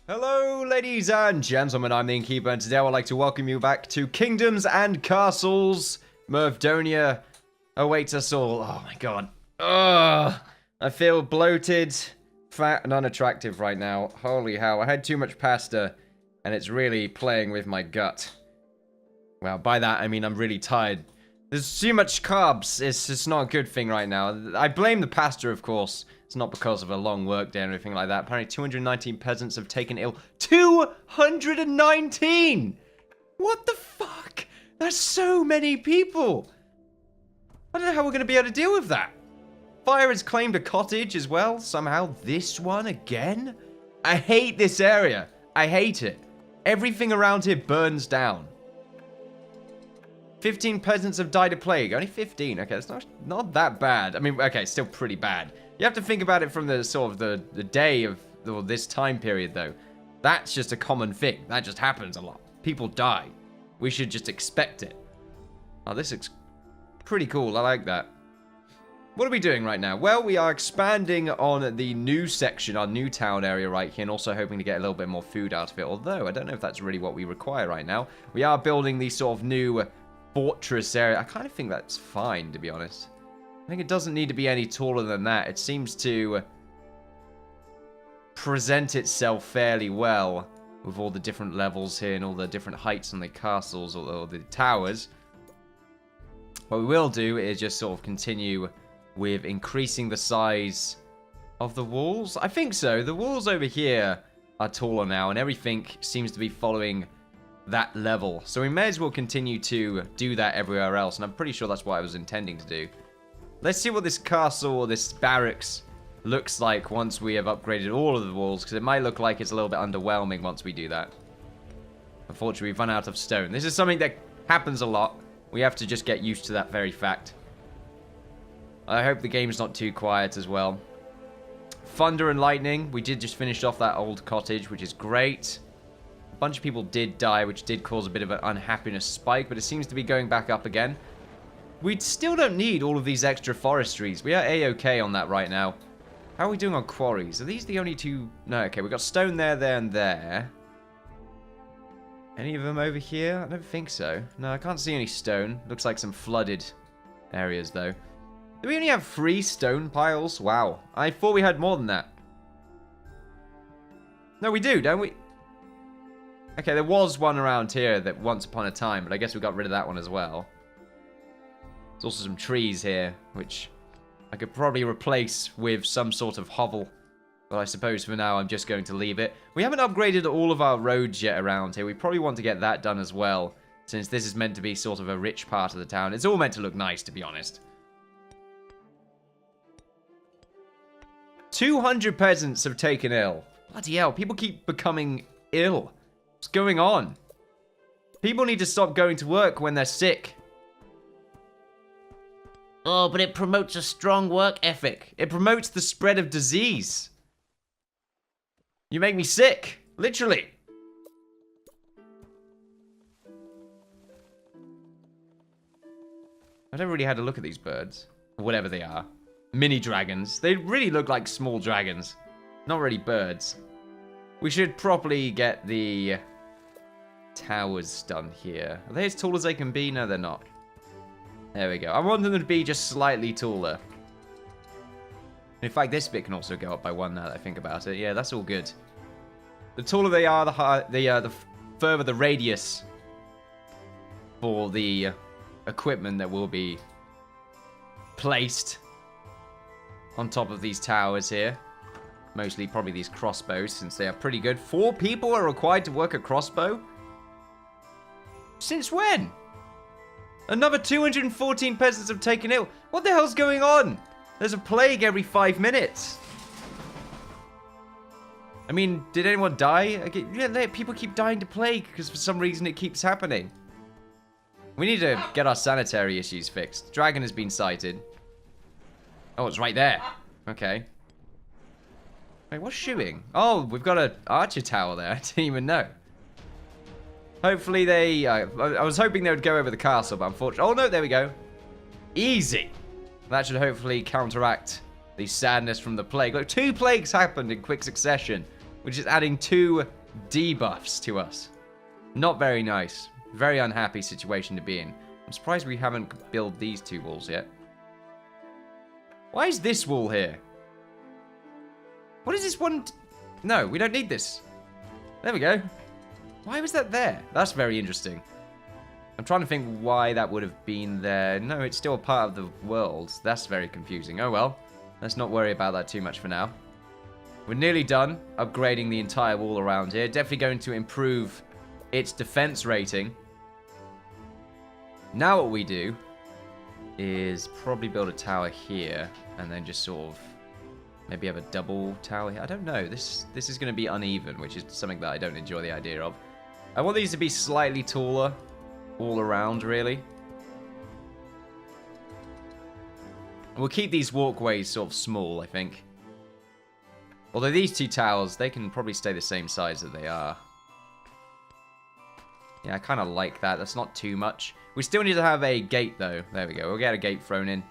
Hello, ladies and gentlemen, I'm the Innkeeper, and today I would like to welcome you back to Kingdoms and Castles. Mervdonia awaits us all. Oh my god. Ugh. I feel bloated, fat, and unattractive right now. Holy hell, I had too much pasta, and it's really playing with my gut. Well, by that, I mean I'm really tired. There's too much carbs. It's just not a good thing right now. I blame the pasta, of course. It's not because of a long work day or anything like that. Apparently 219 peasants have taken ill. 219! What the fuck? That's so many people. I don't know how we're going to be able to deal with that. Fire has claimed a cottage as well. Somehow this one again? I hate this area. I hate it. Everything around here burns down. 15 peasants have died of plague. Only 15. Okay, that's not that bad. I mean, okay, still pretty bad. You have to think about it from the sort of the day of this time period, though. That's just a common thing. That just happens a lot. People die. We should just expect it. Oh, this looks pretty cool. I like that. What are we doing right now? Well, we are expanding on the new section, our new town area right here, and also hoping to get a little bit more food out of it. Although, I don't know if that's really what we require right now. We are building the sort of new fortress area. I kind of think that's fine, to be honest. I think it doesn't need to be any taller than that. It seems to present itself fairly well with all the different levels here and all the different heights on the castles or the towers. What we will do is just sort of continue with increasing the size of the walls. I think so. The walls over here are taller now, and everything seems to be following that level. So we may as well continue to do that everywhere else, and I'm pretty sure that's what I was intending to do. Let's see what this castle or this barracks looks like once we have upgraded all of the walls, because it might look like it's a little bit underwhelming once we do that. Unfortunately, we've run out of stone. This is something that happens a lot. We have to just get used to that very fact. I hope the game's not too quiet as well. Thunder and lightning. We did just finish off that old cottage, which is great. A bunch of people did die, which did cause a bit of an unhappiness spike, but it seems to be going back up again. We still don't need all of these extra forestries. We are A-okay on that right now. How are we doing on quarries? Are these the only two? No, okay, we've got stone there, there, and there. Any of them over here? I don't think so. No, I can't see any stone. Looks like some flooded areas, though. Do we only have 3 stone piles? Wow. I thought we had more than that. No, we do, don't we? Okay, there was one around here that once upon a time, but I guess we got rid of that one as well. There's also some trees here, which I could probably replace with some sort of hovel. But I suppose for now I'm just going to leave it. We haven't upgraded all of our roads yet around here. We probably want to get that done as well, since this is meant to be sort of a rich part of the town. It's all meant to look nice, to be honest. 200 peasants have taken ill. Bloody hell, people keep becoming ill. What's going on? People need to stop going to work when they're sick. Oh, but it promotes a strong work ethic. It promotes the spread of disease. You make me sick. Literally. I never really had a look at these birds. Whatever they are. Mini dragons. They really look like small dragons. Not really birds. We should properly get the towers done here. Are they as tall as they can be? No, they're not. There we go. I want them to be just slightly taller. In fact, this bit can also go up by 1 now that I think about it. Yeah, that's all good. The taller they are, the further the radius for the equipment that will be placed on top of these towers here. Mostly probably these crossbows, since they are pretty good. 4 people are required to work a crossbow? Since when? Another 214 peasants have taken ill. What the hell's going on? There's a plague every 5 minutes. I mean, did anyone die? Yeah, people keep dying to plague because for some reason it keeps happening. We need to get our sanitary issues fixed. Dragon has been sighted. Oh, it's right there. Okay. Wait, what's shooting? Oh, we've got an archer tower there. I didn't even know. Hopefully they... I was hoping they would go over the castle, but unfortunately... Oh, no, there we go. Easy. That should hopefully counteract the sadness from the plague. Look, 2 plagues happened in quick succession. which is adding 2 debuffs to us. Not very nice. Very unhappy situation to be in. I'm surprised we haven't built these 2 walls yet. Why is this wall here? What is this one? No, we don't need this. There we go. Why was that there? That's very interesting. I'm trying to think why that would have been there. No, it's still a part of the world. That's very confusing. Oh well. Let's not worry about that too much for now. We're nearly done upgrading the entire wall around here. Definitely going to improve its defense rating. Now what we do is probably build a tower here and then just sort of maybe have a double tower here. I don't know. This is going to be uneven, which is something that I don't enjoy the idea of. I want these to be slightly taller all around, really. We'll keep these walkways sort of small, I think. Although these 2 towers, they can probably stay the same size that they are. Yeah, I kind of like that. That's not too much. We still need to have a gate, though. There we go. We'll get a gate thrown in.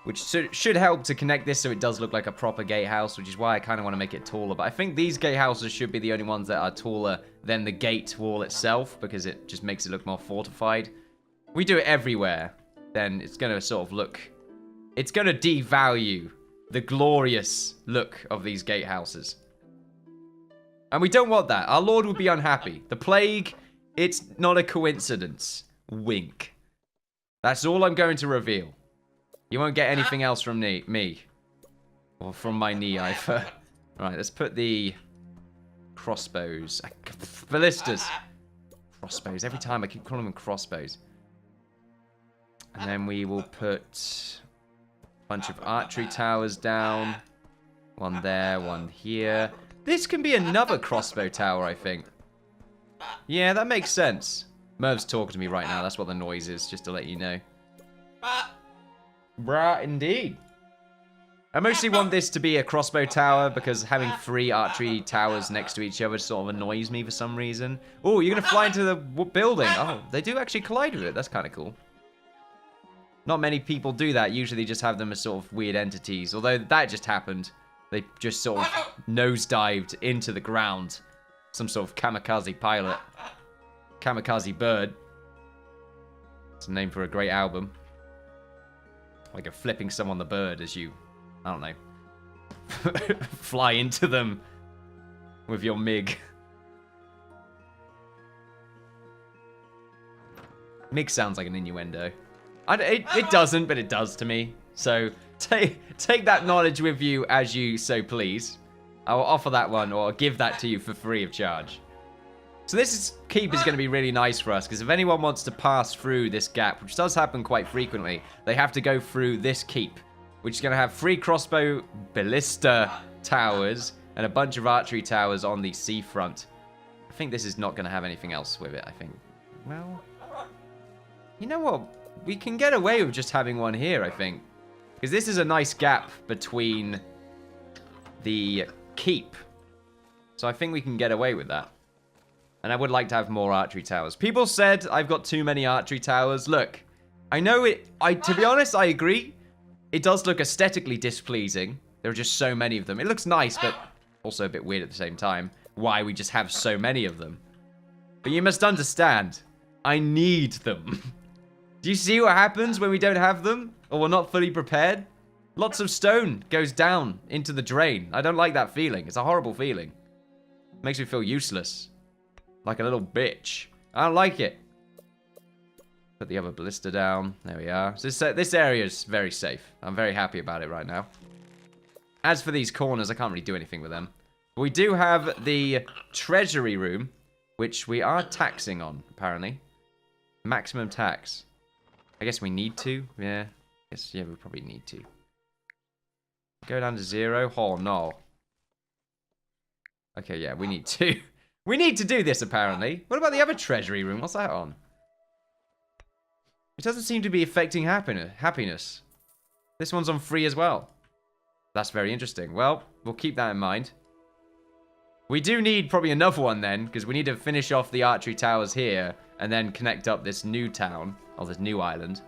Which should help to connect this so it does look like a proper gatehouse, which is why I kind of want to make it taller. But I think these gatehouses should be the only ones that are taller than the gate wall itself, because it just makes it look more fortified. We do it everywhere, then it's going to sort of look... It's going to devalue the glorious look of these gatehouses. And we don't want that. Our Lord would be unhappy. The plague, it's not a coincidence. Wink. That's all I'm going to reveal. You won't get anything else from me. Or from my knee either. Right, let's put the crossbows. Ballistas. Crossbows. Every time I keep calling them crossbows. And then we will put a bunch of archery towers down. One there, one here. This can be another crossbow tower, I think. Yeah, that makes sense. Merv's talking to me right now. That's what the noise is, just to let you know. Brah, indeed. I mostly want this to be a crossbow tower because having 3 archery towers next to each other sort of annoys me for some reason. Oh, you're going to fly into the building. Oh, they do actually collide with it. That's kind of cool. Not many people do that. Usually just have them as sort of weird entities. Although that just happened. They just sort of nosedived into the ground. Some sort of kamikaze pilot. Kamikaze bird. It's a name for a great album. Like a flipping someone the bird as you, I don't know, fly into them with your MiG. MiG sounds like an innuendo. It doesn't, but it does to me. So take that knowledge with you as you so please. I will offer that one or give that to you for free of charge. So this keep is going to be really nice for us, because if anyone wants to pass through this gap, which does happen quite frequently, they have to go through this keep, which is going to have 3 crossbow ballista towers and a bunch of archery towers on the seafront. I think this is not going to have anything else with it, I think. Well, you know what? We can get away with just having one here, I think. Because this is a nice gap between the keep. So I think we can get away with that. And I would like to have more archery towers. People said I've got too many archery towers. Look, I know it... to be honest, I agree. It does look aesthetically displeasing. There are just so many of them. It looks nice, but also a bit weird at the same time. Why we just have so many of them. But you must understand, I need them. Do you see what happens when we don't have them? Or we're not fully prepared? Lots of stone goes down into the drain. I don't like that feeling. It's a horrible feeling. It makes me feel useless. Like a little bitch. I don't like it. Put the other ballista down. There we are. So this area is very safe. I'm very happy about it right now. As for these corners, I can't really do anything with them. But we do have the treasury room, which we are taxing on, apparently. Maximum tax. I guess we need to. Yeah. Yeah, we probably need to. Go down to 0. Oh, no. Okay, yeah, we need to. We need to do this, apparently. What about the other treasury room? What's that on? It doesn't seem to be affecting happiness. This one's on free as well. That's very interesting. Well, we'll keep that in mind. We do need probably another one then, because we need to finish off the archery towers here, and then connect up this new town, or this new island.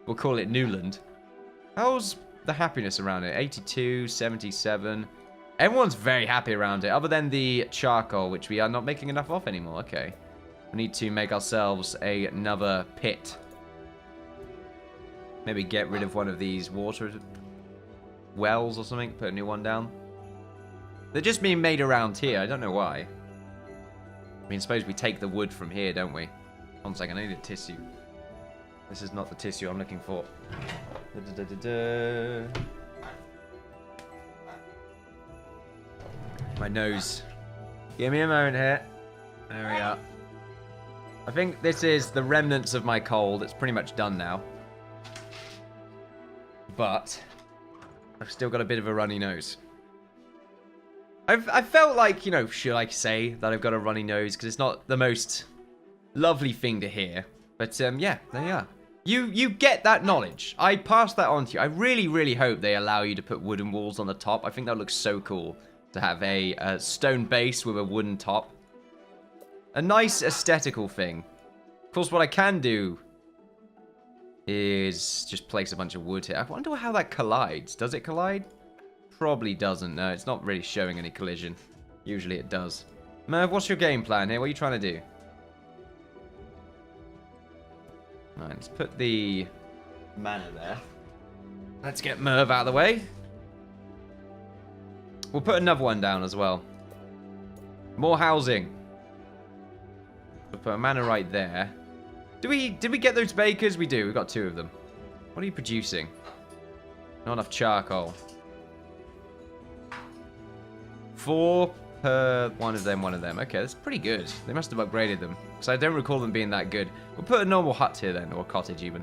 We'll call it Newland. How's the happiness around it? 82, 77. Everyone's very happy around it, other than the charcoal, which we are not making enough of anymore. Okay. We need to make ourselves another pit. Maybe get rid of one of these water wells or something. Put a new one down. They're just being made around here. I don't know why. I mean, suppose we take the wood from here, don't we? 1 second, I need a tissue. This is not the tissue I'm looking for. My nose. Give me a moment here. There we are. I think this is the remnants of my cold. It's pretty much done now. But I've still got a bit of a runny nose. I felt like, you know, should I say that I've got a runny nose? Because it's not the most lovely thing to hear. But, yeah, there you are. You get that knowledge. I pass that on to you. I really, really hope they allow you to put wooden walls on the top. I think that looks so cool to have a stone base with a wooden top. A nice aesthetical thing. Of course, what I can do is just place a bunch of wood here. I wonder how that collides. Does it collide? Probably doesn't. No, it's not really showing any collision. Usually it does. Merv, what's your game plan here? What are you trying to do? Alright, let's put the manor there. Let's get Merv out of the way. We'll put another one down as well. More housing. We'll put a manor right there. Did we get those bakers? We do. We've got 2 of them. What are you producing? Not enough charcoal. 4 per one of them, Okay, that's pretty good. They must have upgraded them. Because I don't recall them being that good. We'll put a normal hut here then, or a cottage even.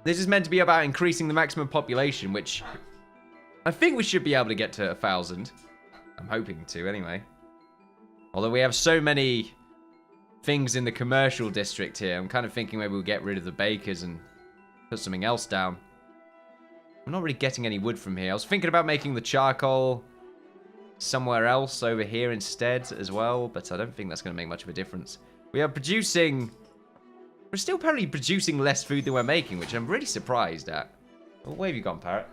This is meant to be about increasing the maximum population, which I think we should be able to get to 1,000. I'm hoping to, anyway. Although we have so many things in the commercial district here, I'm kind of thinking maybe we'll get rid of the bakers and put something else down. I'm not really getting any wood from here. I was thinking about making the charcoal somewhere else over here instead as well, but I don't think that's going to make much of a difference. We are producing... We're still apparently producing less food than we're making, which I'm really surprised at. Well, where have you gone, Parrot?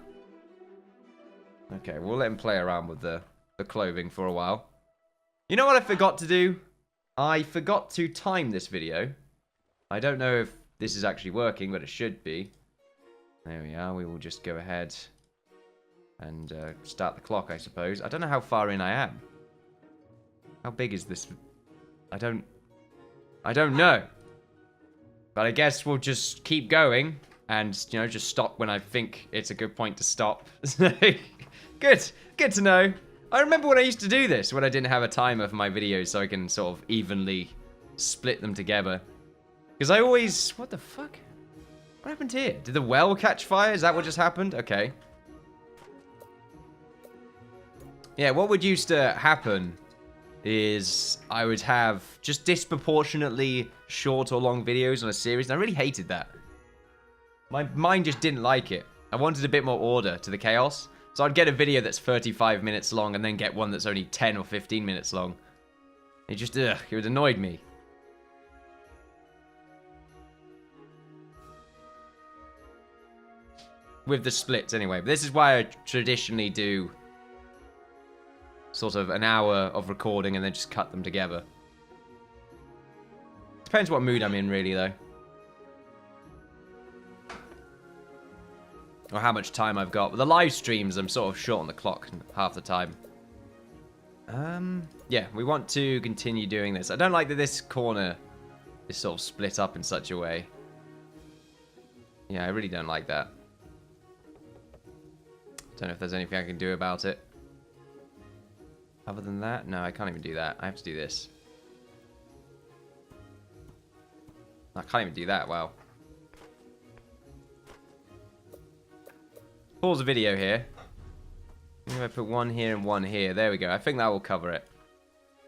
Okay, we'll let him play around with the clothing for a while. You know what I forgot to do? I forgot to time this video. I don't know if this is actually working, but it should be. There we are. We will just go ahead and start the clock, I suppose. I don't know how far in I am. How big is this? I don't know. But I guess we'll just keep going and, you know, just stop when I think it's a good point to stop. Good to know. I remember when I used to do this, when I didn't have a timer for my videos so I can sort of evenly split them together. Because I always... What the fuck? What happened here? Did the well catch fire? Is that what just happened? Okay. Yeah, what would used to happen is I would have just disproportionately short or long videos on a series, and I really hated that. My mind just didn't like it. I wanted a bit more order to the chaos. So I'd get a video that's 35 minutes long and then get one that's only 10 or 15 minutes long. It just, it would annoy me. With the splits, anyway. But this is why I traditionally do sort of an hour of recording and then just cut them together. Depends what mood I'm in, really, though. Or how much time I've got. With the live streams, I'm sort of short on the clock half the time. Yeah, we want to continue doing this. I don't like that this corner is sort of split up in such a way. Yeah, I really don't like that. Don't know if there's anything I can do about it. Other than that, no, I can't even do that. I have to do this. I can't even do that, wow. Pause the video here. I'm going to put one here and one here. There we go. I think that will cover it.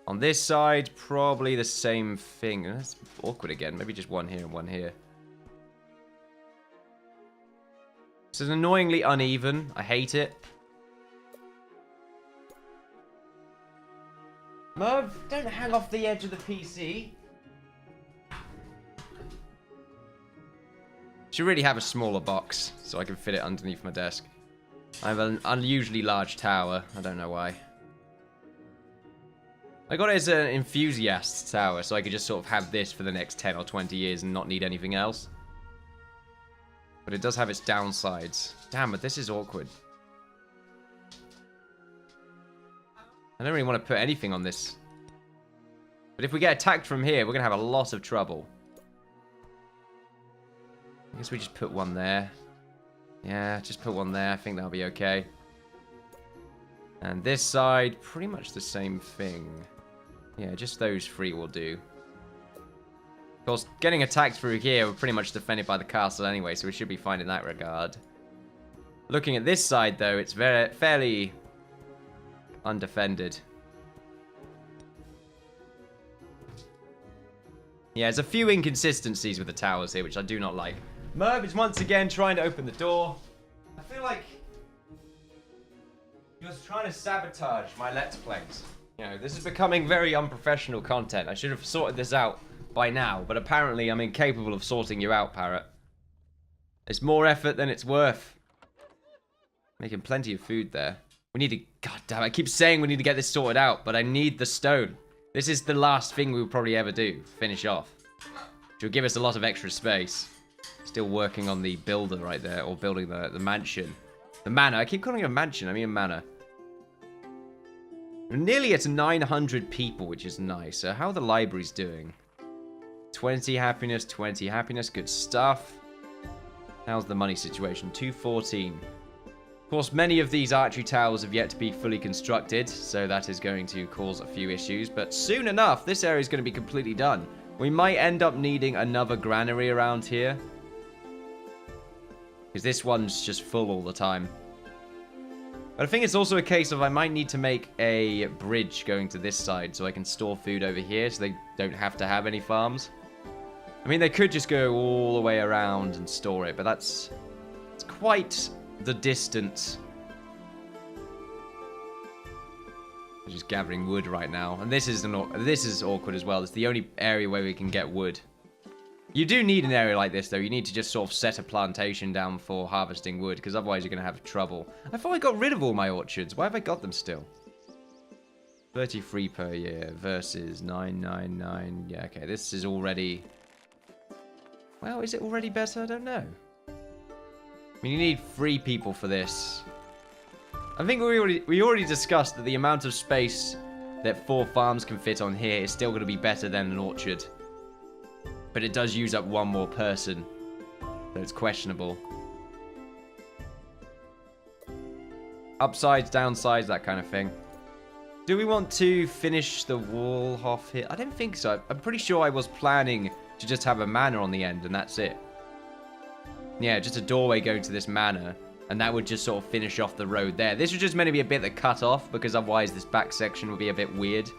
On this side, probably the same thing. That's awkward again. Maybe just one here and one here. This is annoyingly uneven. I hate it. Merv, don't hang off the edge of the PC. Should really have a smaller box so I can fit it underneath my desk. I have an unusually large tower. I don't know why. I got it as an enthusiast tower, so I could just sort of have this for the next 10 or 20 years and not need anything else. But it does have its downsides. Damn, but this is awkward. I don't really want to put anything on this. But if we get attacked from here, we're going to have a lot of trouble. I guess we just put one there. Yeah, just put one there. I think that'll be okay. And this side, pretty much the same thing. Yeah, just those three will do. Of course, getting attacked through here, we're pretty much defended by the castle anyway, so we should be fine in that regard. Looking at this side, though, it's fairly undefended. Yeah, there's a few inconsistencies with the towers here, which I do not like. Merv is once again trying to open the door. I feel like he was trying to sabotage my Let's Plays. You know, this is becoming very unprofessional content. I should have sorted this out by now, but apparently I'm incapable of sorting you out, Parrot. It's more effort than it's worth. Making plenty of food there. We need to... God damn, I keep saying we need to get this sorted out, but I need the stone. This is the last thing we'll probably ever do. Finish off. Which will give us a lot of extra space. Still working on the builder right there, or building the mansion. The manor. I keep calling it a mansion. I mean a manor. We're nearly at 900 people, which is nice. So how are the libraries doing? 20 happiness, 20 happiness. Good stuff. How's the money situation? 214. Of course, many of these archery towers have yet to be fully constructed, so that is going to cause a few issues. But soon enough, this area is going to be completely done. We might end up needing another granary around here, because this one's just full all the time. But I think it's also a case of I might need to make a bridge going to this side so I can store food over here so they don't have to have any farms. I mean, they could just go all the way around and store it, but it's quite the distance. I'm just gathering wood right now, and this is awkward as well. It's the only area where we can get wood. You do need an area like this, though. You need to just sort of set a plantation down for harvesting wood, because otherwise you're going to have trouble. I thought I got rid of all my orchards. Why have I got them still? 33 per year versus 999. Yeah, okay, this is already... Well, is it already better? I don't know. I mean, you need 3 people for this. I think we already discussed that the amount of space that 4 farms can fit on here is still going to be better than an orchard. But it does use up 1 more person. So it's questionable. Upsides, downsides, that kind of thing. Do we want to finish the wall off here? I don't think so. I'm pretty sure I was planning to just have a manor on the end and that's it. Yeah, just a doorway going to this manor. And that would just sort of finish off the road there. This was just meant to be a bit that cut off, because otherwise this back section would be a bit weird.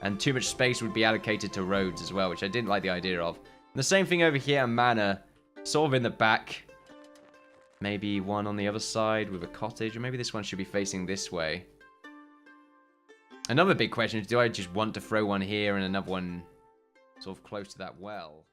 And too much space would be allocated to roads as well, which I didn't like the idea of. And the same thing over here, manor, sort of in the back. Maybe one on the other side with a cottage, or maybe this one should be facing this way. Another big question is, do I just want to throw one here and another one sort of close to that well?